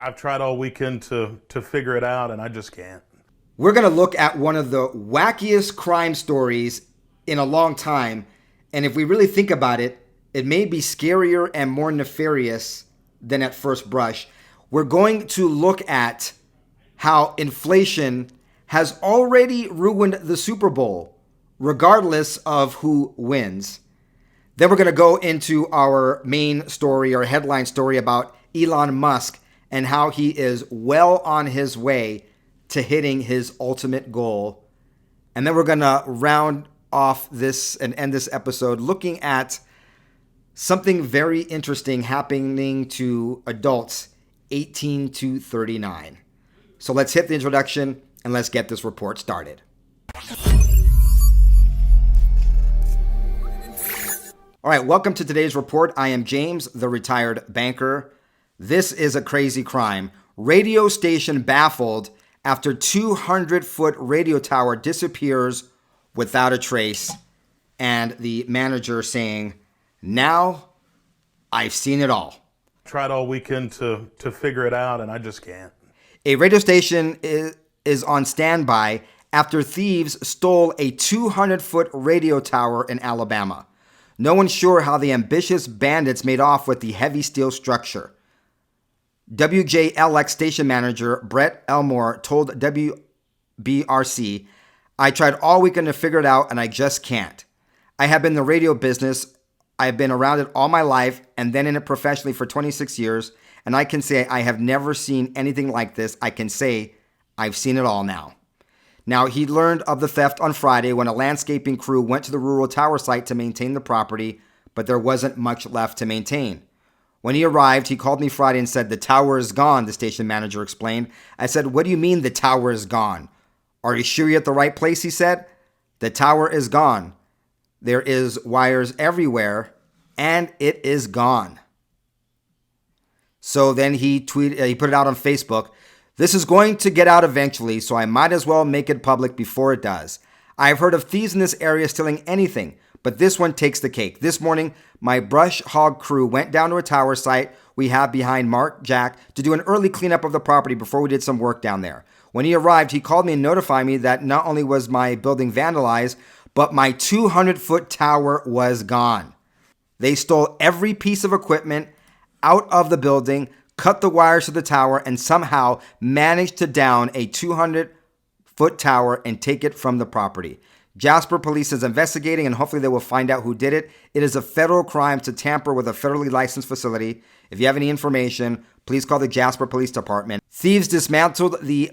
I've tried all weekend to figure it out, and I just can't. We're going to look at one of the wackiest crime stories in a long time. And if we really think about it, it may be scarier and more nefarious than at first brush. We're going to look at how inflation has already ruined the Super Bowl, regardless of who wins. Then we're going to go into our main story or headline story about Elon Musk and how he is well on his way to hitting his ultimate goal. And then we're going to round off this and end this episode looking at something very interesting happening to adults 18 to 39. So let's hit the introduction and let's get this report started. All right, welcome to today's report. I am James, the retired banker. This is a crazy crime. Radio station baffled after 200-foot radio tower disappears without a trace, and the manager saying, "Now I've seen it all." Tried all weekend to figure it out, and I just can't. A radio station is on standby after thieves stole a 200-foot radio tower in Alabama. No one's sure how the ambitious bandits made off with the heavy steel structure. WJLX station manager Brett Elmore told WBRC, "I tried all weekend to figure it out and I just can't. I have been in the radio business. I've been around it all my life and then in it professionally for 26 years. And I can say I have never seen anything like this. I can say I've seen it all now." Now, he learned of the theft on Friday when a landscaping crew went to the rural tower site to maintain the property, but there wasn't much left to maintain. When he arrived, he called me Friday and said, "The tower is gone," the station manager explained. I said, "What do you mean the tower is gone?" "Are you sure you're at the right place?" he said. "The tower is gone. There is wires everywhere, and it is gone." So then he put it out on Facebook. "This is going to get out eventually, so I might as well make it public before it does. I've heard of thieves in this area stealing anything, but this one takes the cake. This morning, my brush hog crew went down to a tower site we have behind Mark Jack to do an early cleanup of the property before we did some work down there. When he arrived, he called me and notified me that not only was my building vandalized, but my 200-foot tower was gone. They stole every piece of equipment out of the building, cut the wires to the tower, and somehow managed to down a 200-foot tower and take it from the property. Jasper Police is investigating, and hopefully they will find out who did it. It is a federal crime to tamper with a federally licensed facility. If you have any information, please call the Jasper Police Department. Thieves dismantled the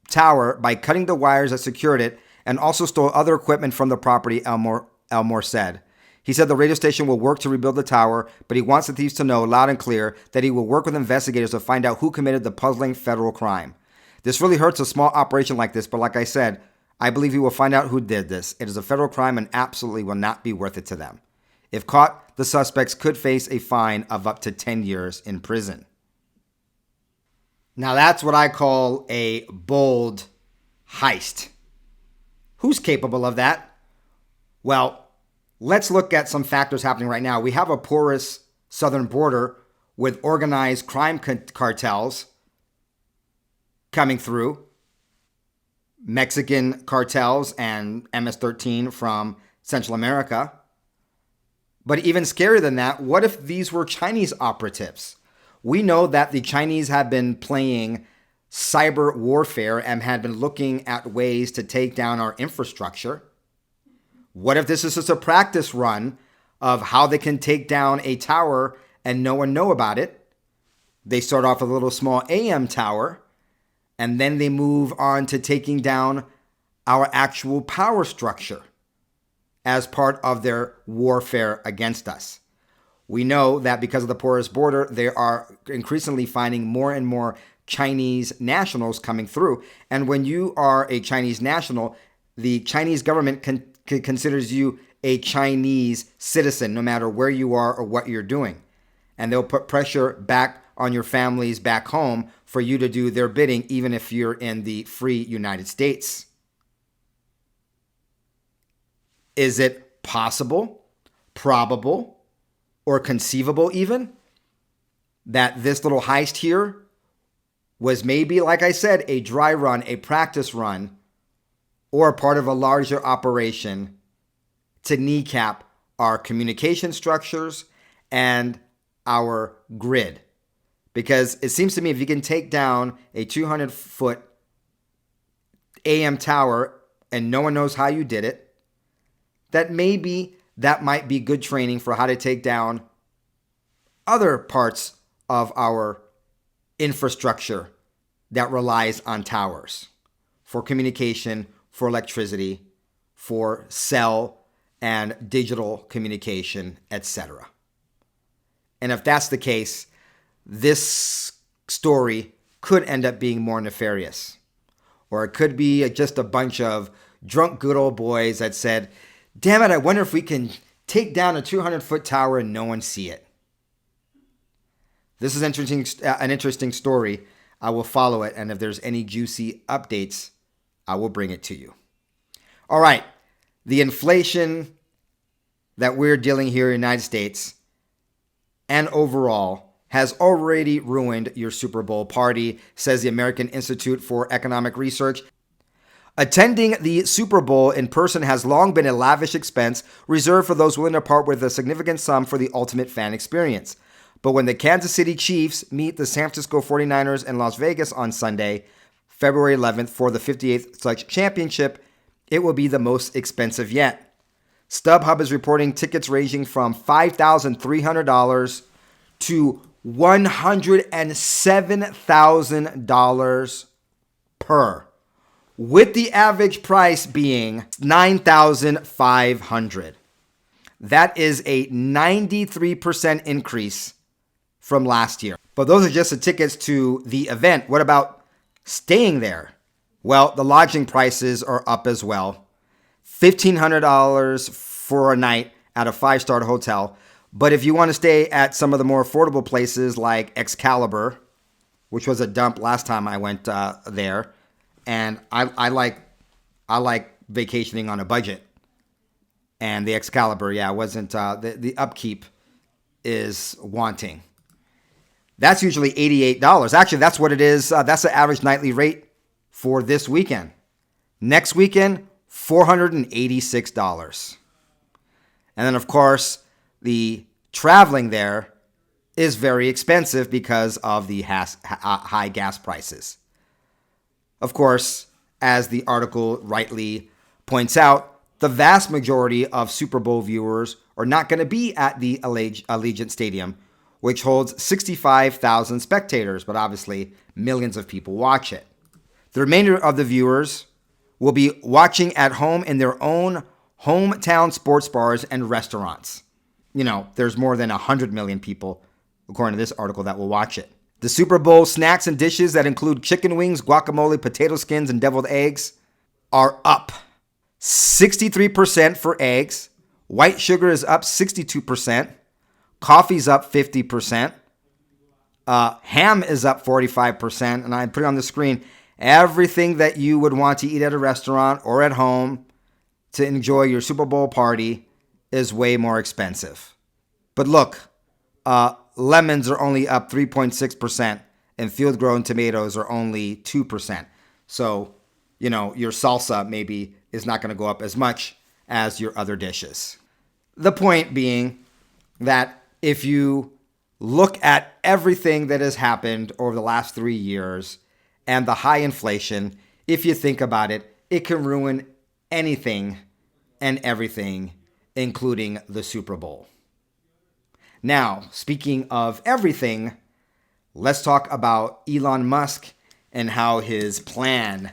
tower by cutting the wires that secured it and also stole other equipment from the property, Elmore said. He said the radio station will work to rebuild the tower, but he wants the thieves to know loud and clear that he will work with investigators to find out who committed the puzzling federal crime. This really hurts a small operation like this, but like I said, I believe he will find out who did this. It is a federal crime and absolutely will not be worth it to them. If caught, the suspects could face a fine of up to 10 years in prison. Now that's what I call a bold heist. Who's capable of that? Well, let's look at some factors happening right now. We have a porous southern border with organized crime cartels coming through. Mexican cartels and MS-13 from Central America. But even scarier than that, what if these were Chinese operatives? We know that the Chinese have been playing cyber warfare and had been looking at ways to take down our infrastructure. What if this is just a practice run of how they can take down a tower and no one know about it? They start off with a little small AM tower, and then they move on to taking down our actual power structure as part of their warfare against us. We know that because of the porous border, they are increasingly finding more and more Chinese nationals coming through. And when you are a Chinese national, the Chinese government considers you a Chinese citizen, no matter where you are or what you're doing. And they'll put pressure back on your families back home for you to do their bidding, even if you're in the free United States. Is it possible, probable, or conceivable even that this little heist here was maybe, like I said, a dry run, a practice run, or part of a larger operation to kneecap our communication structures and our grid. Because it seems to me if you can take down a 200-foot AM tower and no one knows how you did it, that might be good training for how to take down other parts of our infrastructure that relies on towers for communication, for electricity, for cell and digital communication, etc. And if that's the case, this story could end up being more nefarious. Or it could be just a bunch of drunk good old boys that said, damn it, I wonder if we can take down a 200-foot tower and no one see it. This is an interesting story. I will follow it, and if there's any juicy updates, I will bring it to you. All right, the inflation that we're dealing here in the United States and overall has already ruined your Super Bowl party, says the American Institute for Economic Research. Attending the Super Bowl in person has long been a lavish expense reserved for those willing to part with a significant sum for the ultimate fan experience. But when the Kansas City Chiefs meet the San Francisco 49ers in Las Vegas on Sunday, February 11th, for the 58th such championship, it will be the most expensive yet. StubHub is reporting tickets ranging from $5,300 to $107,000 per, with the average price being $9,500. That is a 93% increase from last year. But those are just the tickets to the event. What about staying there? Well, the lodging prices are up as well. $1,500 for a night at a 5-star hotel. But if you want to stay at some of the more affordable places like Excalibur, which was a dump last time I went there, and I like vacationing on a budget. And the Excalibur, wasn't the upkeep is wanting. That's usually $88. Actually, that's what it is. That's the average nightly rate for this weekend. Next weekend, $486. And then, of course, the traveling there is very expensive because of the high gas prices. Of course, as the article rightly points out, the vast majority of Super Bowl viewers are not going to be at the Allegiant Stadium, which holds 65,000 spectators, but obviously millions of people watch it. The remainder of the viewers will be watching at home in their own hometown sports bars and restaurants. You know, there's more than 100 million people, according to this article, that will watch it. The Super Bowl snacks and dishes that include chicken wings, guacamole, potato skins, and deviled eggs are up 63% for eggs. White sugar is up 62%. Coffee's up 50%. Ham is up 45%. And I put it on the screen. Everything that you would want to eat at a restaurant or at home to enjoy your Super Bowl party is way more expensive. But look, lemons are only up 3.6%, and field-grown tomatoes are only 2%. So, you know, your salsa maybe is not going to go up as much as your other dishes. The point being that if you look at everything that has happened over the last 3 years and the high inflation, if you think about it, it can ruin anything and everything, including the Super Bowl. Now, speaking of everything, let's talk about Elon Musk and how his plan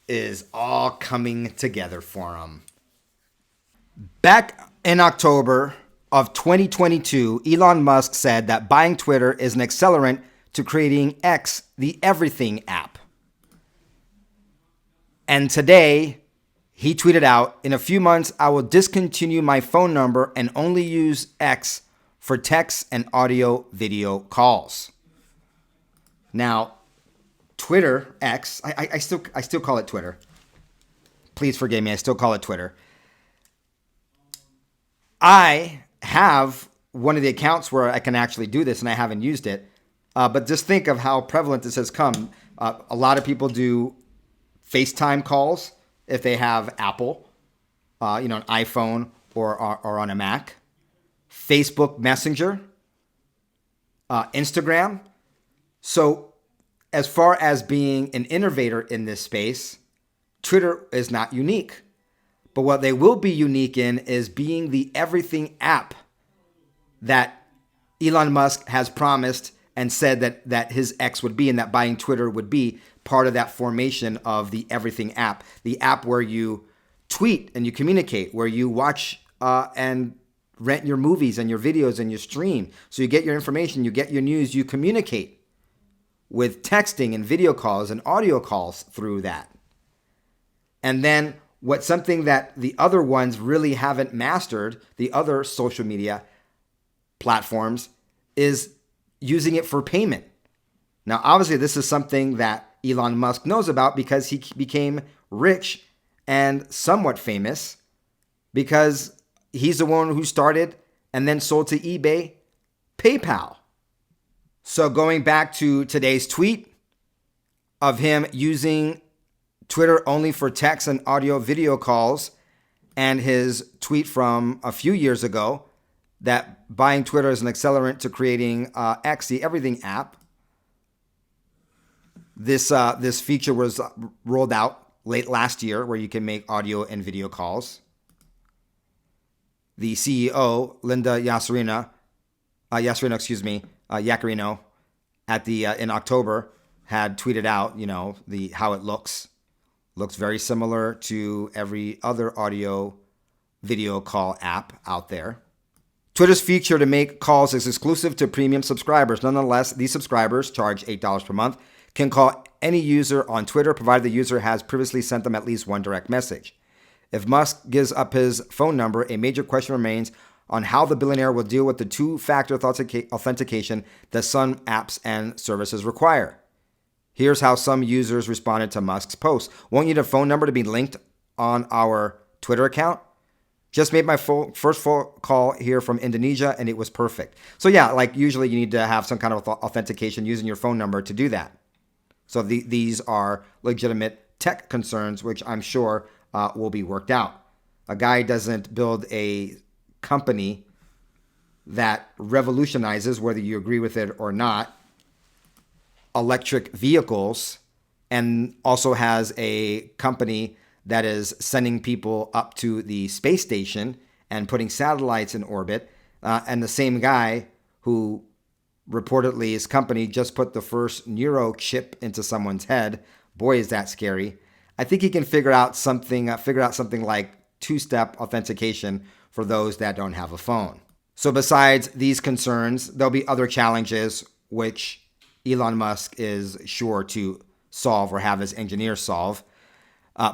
is all coming together for him. Back in October of 2022, Elon Musk said that buying Twitter is an accelerant to creating X, the Everything app. And today, he tweeted out, "In a few months, I will discontinue my phone number and only use X for text and audio video calls." Now, Twitter, X, I still call it Twitter. Please forgive me, I still call it Twitter. I have one of the accounts where I can actually do this, and I haven't used it. But just think of how prevalent this has come. A lot of people do FaceTime calls if they have Apple, an iPhone or on a Mac. Facebook Messenger, Instagram. So as far as being an innovator in this space, Twitter is not unique. But what they will be unique in is being the everything app that Elon Musk has promised and said that his X would be, and that buying Twitter would be part of that formation of the everything app. The app where you tweet and you communicate, where you watch and rent your movies and your videos and your stream. So you get your information, you get your news, you communicate with texting and video calls and audio calls through that. And then what's something that the other ones really haven't mastered, the other social media platforms, is using it for payment. Now, obviously, this is something that Elon Musk knows about because he became rich and somewhat famous because he's the one who started and then sold to eBay PayPal. So going back to today's tweet of him using Twitter only for text and audio video calls, and his tweet from a few years ago that buying Twitter is an accelerant to creating X, the everything app. This feature was rolled out late last year where you can make audio and video calls. The CEO, Linda Yaccarino, in October had tweeted out, how it looks. Looks very similar to every other audio video call app out there. Twitter's feature to make calls is exclusive to premium subscribers. Nonetheless, these subscribers, charge $8 per month, can call any user on Twitter, provided the user has previously sent them at least one direct message. If Musk gives up his phone number, a major question remains on how the billionaire will deal with the two-factor authentication that some apps and services require. Here's how some users responded to Musk's post. Won't need a phone number to be linked on our Twitter account? Just made my first phone call here from Indonesia, and it was perfect. So yeah, like usually you need to have some kind of authentication using your phone number to do that. So these are legitimate tech concerns, which I'm sure will be worked out. A guy doesn't build a company that revolutionizes, whether you agree with it or not, electric vehicles, and also has a company that is sending people up to the space station and putting satellites in orbit. And the same guy who reportedly his company just put the first neuro chip into someone's head. Boy, is that scary. I think he can figure out something like two-step authentication for those that don't have a phone. So besides these concerns, there'll be other challenges which Elon Musk is sure to solve or have his engineers solve.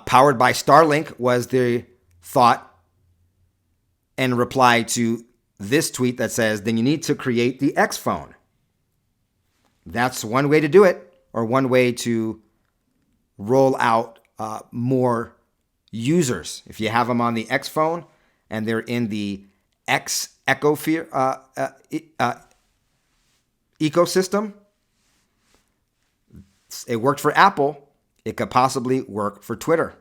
Powered by Starlink was the thought and reply to this tweet that says, then you need to create the X phone. That's one way to do it, or one way to roll out more users. If you have them on the X phone and they're in the X ecosystem, it worked for Apple. It could possibly work for Twitter.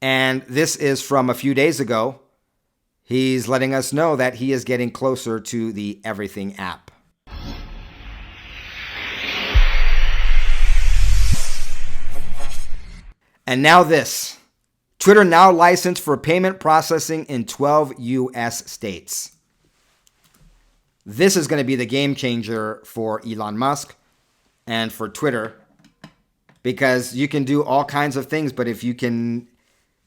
And this is from a few days ago. He's letting us know that he is getting closer to the Everything app. And now this. Twitter now licensed for payment processing in 12 U.S. states. This is going to be the game changer for Elon Musk and for Twitter, because you can do all kinds of things, but if you can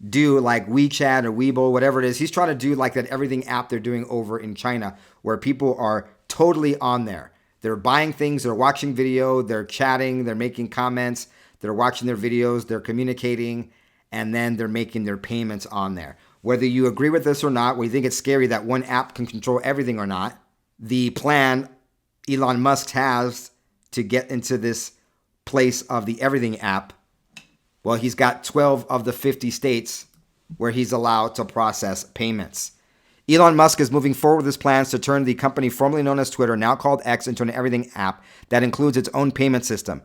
do like WeChat or Weibo, whatever it is, he's trying to do like that everything app they're doing over in China, where people are totally on there. They're buying things, they're watching video, they're chatting, they're making comments, they're watching their videos, they're communicating, and then they're making their payments on there. Whether you agree with this or not, whether you think it's scary that one app can control everything or not, the plan Elon Musk has to get into this place of the Everything app, well, he's got 12 of the 50 states where he's allowed to process payments. Elon Musk is moving forward with his plans to turn the company formerly known as Twitter, now called X, into an everything app that includes its own payment system.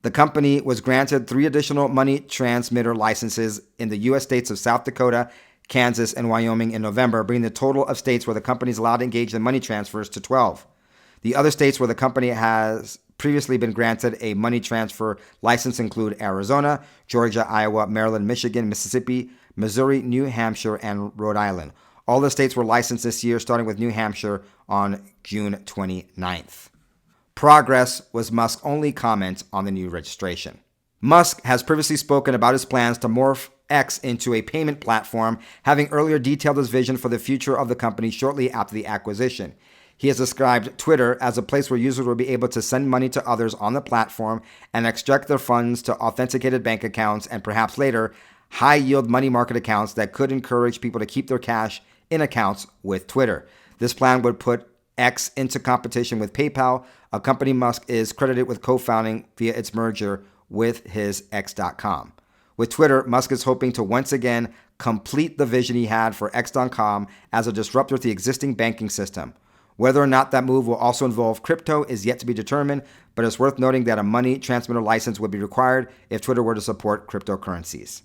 The company was granted 3 additional money transmitter licenses in the U.S. states of South Dakota, Kansas, and Wyoming in November, bringing the total of states where the company is allowed to engage in money transfers to 12. The other states where the company has previously been granted a money transfer license include Arizona, Georgia, Iowa, Maryland, Michigan, Mississippi, Missouri, New Hampshire, and Rhode Island. All the states were licensed this year, starting with New Hampshire on June 29th. Progress was Musk's only comment on the new registration. Musk has previously spoken about his plans to morph X into a payment platform, having earlier detailed his vision for the future of the company shortly after the acquisition. He has described Twitter as a place where users will be able to send money to others on the platform and extract their funds to authenticated bank accounts and perhaps later high-yield money market accounts that could encourage people to keep their cash in accounts with Twitter. This plan would put X into competition with PayPal, a company Musk is credited with co-founding via its merger with his X.com. With Twitter, Musk is hoping to once again complete the vision he had for X.com as a disruptor to the existing banking system. Whether or not that move will also involve crypto is yet to be determined, but it's worth noting that a money transmitter license would be required if Twitter were to support cryptocurrencies.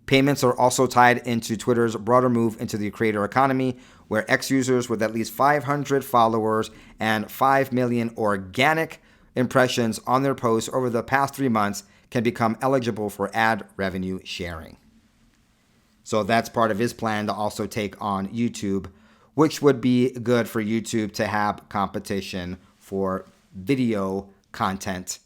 Payments are also tied into Twitter's broader move into the creator economy, where X users with at least 500 followers and 5 million organic impressions on their posts over the past 3 months can become eligible for ad revenue sharing. So that's part of his plan to also take on YouTube, which would be good for YouTube to have competition for video content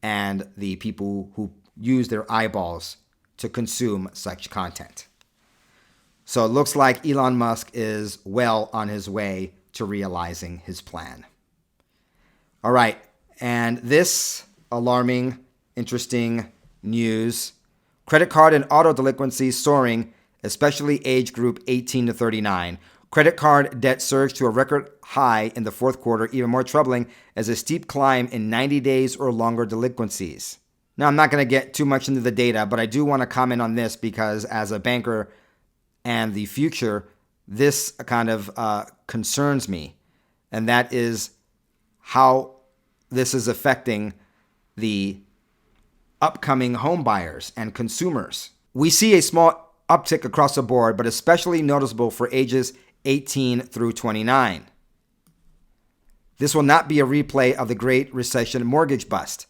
and the people who use their eyeballs to consume such content. So it looks like Elon Musk is well on his way to realizing his plan. All right, and this alarming, interesting news: credit card and auto delinquencies soaring, especially age group 18 to 39. Credit card debt surged to a record high in the fourth quarter, even more troubling as a steep climb in 90 days or longer delinquencies. Now, I'm not going to get too much into the data, but I do want to comment on this because as a banker and the future, this kind of concerns me, and that is how this is affecting the upcoming home buyers and consumers. We see a small uptick across the board, but especially noticeable for ages 18 through 29. This will not be a replay of the Great Recession mortgage bust.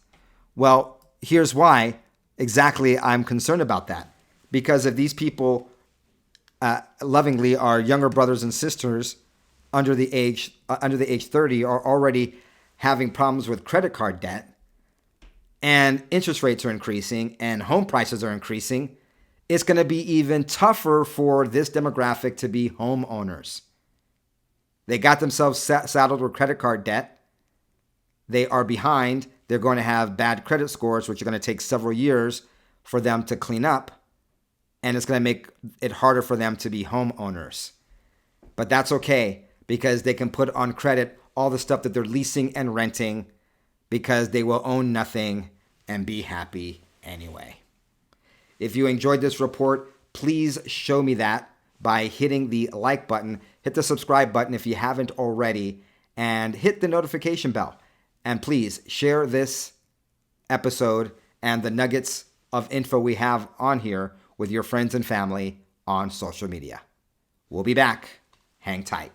Well, here's why exactly I'm concerned about that. Because if these people lovingly are younger brothers and sisters under the age 30 are already having problems with credit card debt, and interest rates are increasing and home prices are increasing, it's going to be even tougher for this demographic to be homeowners. They got themselves saddled with credit card debt. They are behind. They're going to have bad credit scores, which are going to take several years for them to clean up. And it's going to make it harder for them to be homeowners. But that's okay, because they can put on credit all the stuff that they're leasing and renting, because they will own nothing and be happy anyway. If you enjoyed this report, please show me that by hitting the like button, hit the subscribe button if you haven't already, and hit the notification bell. And please share this episode and the nuggets of info we have on here with your friends and family on social media. We'll be back. Hang tight.